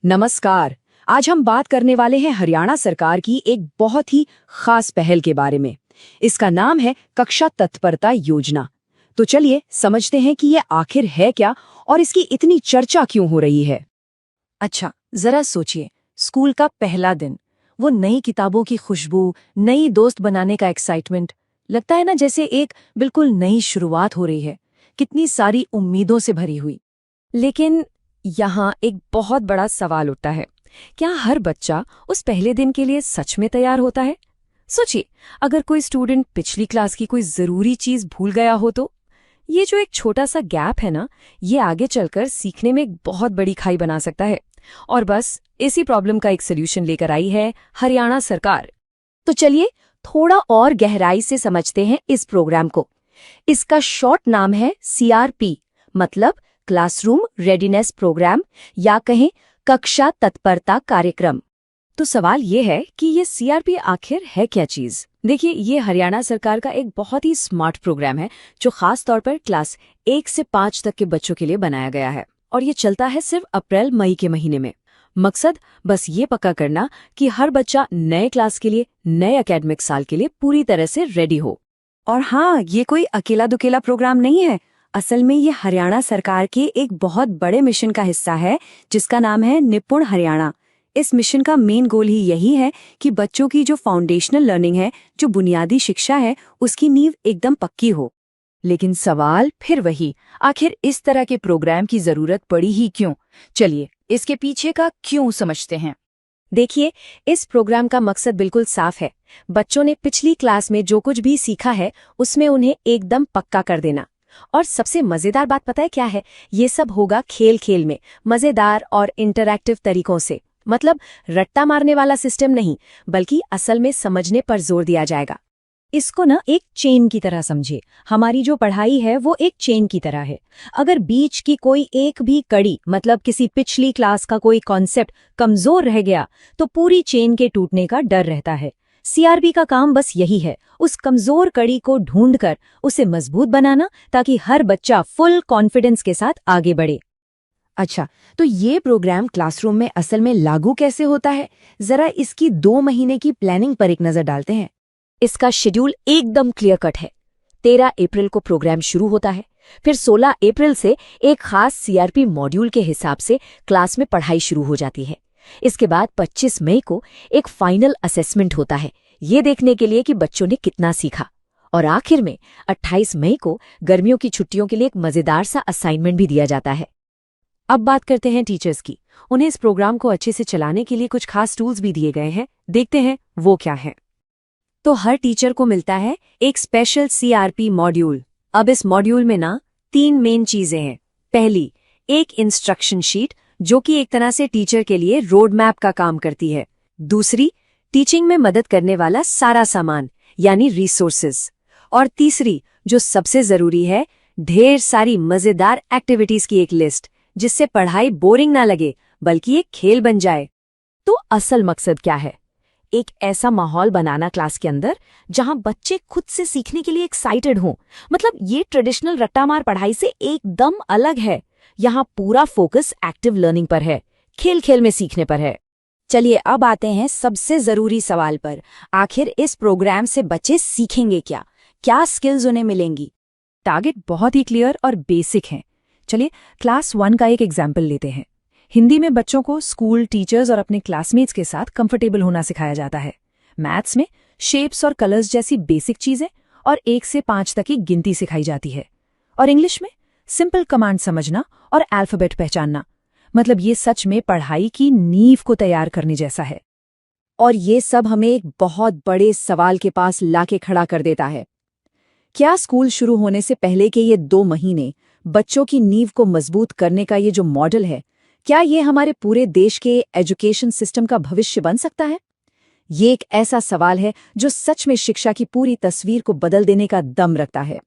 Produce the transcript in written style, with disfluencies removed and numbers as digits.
नमस्कार। आज हम बात करने वाले हैं हरियाणा सरकार की एक बहुत ही खास पहल के बारे में। इसका नाम है कक्षा तत्परता योजना। तो चलिए समझते हैं कि ये आखिर है क्या और इसकी इतनी चर्चा क्यों हो रही है। अच्छा, जरा सोचिए, स्कूल का पहला दिन, वो नई किताबों की खुशबू, नई दोस्त बनाने का एक्साइटमेंट, लगता है ना जैसे एक बिल्कुल नई शुरुआत हो रही है, कितनी सारी उम्मीदों से भरी हुई। लेकिन यहाँ एक बहुत बड़ा सवाल उठता है, क्या हर बच्चा उस पहले दिन के लिए सच में तैयार होता है? सोचिए, अगर कोई स्टूडेंट पिछली क्लास की कोई जरूरी चीज भूल गया हो तो ये जो एक छोटा सा गैप है ना, ये आगे चलकर सीखने में एक बहुत बड़ी खाई बना सकता है। और बस इसी प्रॉब्लम का एक सोल्यूशन लेकर आई है हरियाणा सरकार। तो चलिए थोड़ा और गहराई से समझते हैं इस प्रोग्राम को। इसका शॉर्ट नाम है CRP, मतलब क्लासरूम रेडीनेस प्रोग्राम, या कहें कक्षा तत्परता कार्यक्रम। तो सवाल ये है कि ये CRP आखिर है क्या चीज? देखिए, ये हरियाणा सरकार का एक बहुत ही स्मार्ट प्रोग्राम है जो खास तौर पर क्लास 1 से 5 तक के बच्चों के लिए बनाया गया है और ये चलता है सिर्फ अप्रैल मई के महीने में। मकसद बस ये पक्का करना कि हर बच्चा नए क्लास के लिए, नए एकेडमिक साल के लिए पूरी तरह से रेडी हो। और हाँ, ये कोई अकेला दुकेला प्रोग्राम नहीं है। असल में ये हरियाणा सरकार के एक बहुत बड़े मिशन का हिस्सा है जिसका नाम है निपुण हरियाणा। इस मिशन का मेन गोल ही यही है कि बच्चों की जो फाउंडेशनल लर्निंग है, जो बुनियादी शिक्षा है, उसकी नींव एकदम पक्की हो। लेकिन सवाल फिर वही, आखिर इस तरह के प्रोग्राम की जरूरत पड़ी ही क्यों? चलिए इसके पीछे का क्यों समझते हैं। देखिए, इस प्रोग्राम का मकसद बिल्कुल साफ है। बच्चों ने पिछली क्लास में जो कुछ भी सीखा है उसमें उन्हें एकदम पक्का कर देना। और सबसे मजेदार बात पता है क्या है? ये सब होगा खेल खेल में, मजेदार और इंटरैक्टिव तरीकों से। मतलब रट्टा मारने वाला सिस्टम नहीं, बल्कि असल में समझने पर जोर दिया जाएगा। इसको ना एक चेन की तरह समझिए। हमारी जो पढ़ाई है वो एक चेन की तरह है। अगर बीच की कोई एक भी कड़ी, मतलब किसी पिछली क्लास का कोई कॉन्सेप्ट कमजोर रह गया तो पूरी चेन के टूटने का डर रहता है। CRP का काम बस यही है, उस कमजोर कड़ी को ढूंढकर उसे मजबूत बनाना, ताकि हर बच्चा फुल कॉन्फिडेंस के साथ आगे बढ़े। अच्छा, तो ये प्रोग्राम क्लासरूम में असल में लागू कैसे होता है? जरा इसकी 2 महीने की प्लानिंग पर एक नजर डालते हैं। इसका शेड्यूल एकदम क्लियर कट है। 13 अप्रैल को प्रोग्राम शुरू होता है, फिर 16 अप्रैल से एक खास CRP मॉड्यूल के हिसाब से क्लास में पढ़ाई शुरू हो जाती है। इसके बाद 25 मई को एक फाइनल असेसमेंट होता है, ये देखने के लिए कि बच्चों ने कितना सीखा। और आखिर में 28 मई को गर्मियों की छुट्टियों के लिए एक मजेदार सा असाइनमेंट भी दिया जाता है। अब बात करते हैं टीचर्स की। उन्हें इस प्रोग्राम को अच्छे से चलाने के लिए कुछ खास टूल्स भी दिए गए हैं। देखते हैं वो क्या है। तो हर टीचर को मिलता है एक स्पेशल CRP मॉड्यूल। अब इस मॉड्यूल में ना 3 मेन चीजें हैं। पहली, एक इंस्ट्रक्शन शीट जो कि एक तरह से टीचर के लिए रोड मैप का काम करती है। दूसरी, टीचिंग में मदद करने वाला सारा सामान, यानी रिसोर्सेज। और तीसरी, जो सबसे जरूरी है, ढेर सारी मजेदार एक्टिविटीज की एक लिस्ट, जिससे पढ़ाई बोरिंग ना लगे बल्कि एक खेल बन जाए। तो असल मकसद क्या है? एक ऐसा माहौल बनाना क्लास के अंदर जहां बच्चे खुद से सीखने के लिए एक्साइटेड हों। मतलब ये ट्रेडिशनल रट्टामार पढ़ाई से एकदम अलग है। यहाँ पूरा फोकस एक्टिव लर्निंग पर है, खेल खेल में सीखने पर है। चलिए अब आते हैं सबसे जरूरी सवाल पर। आखिर इस प्रोग्राम से बच्चे सीखेंगे क्या? क्या स्किल्स उन्हें मिलेंगी? टारगेट बहुत ही क्लियर और बेसिक हैं। चलिए क्लास 1 का एक एग्जाम्पल लेते हैं। हिंदी में बच्चों को स्कूल, टीचर्स और अपने क्लासमेट्स के साथ कंफर्टेबल होना सिखाया जाता है। मैथ्स में शेप्स और कलर्स जैसी बेसिक चीजें और 1 से 5 तक की गिनती सिखाई जाती है। और इंग्लिश में सिंपल कमांड समझना और अल्फाबेट पहचानना। मतलब ये सच में पढ़ाई की नींव को तैयार करने जैसा है। और ये सब हमें एक बहुत बड़े सवाल के पास लाके खड़ा कर देता है। क्या स्कूल शुरू होने से पहले के ये 2 महीने बच्चों की नींव को मजबूत करने का ये जो मॉडल है, क्या ये हमारे पूरे देश के एजुकेशन सिस्टम का भविष्य बन सकता है? ये एक ऐसा सवाल है जो सच में शिक्षा की पूरी तस्वीर को बदल देने का दम रखता है।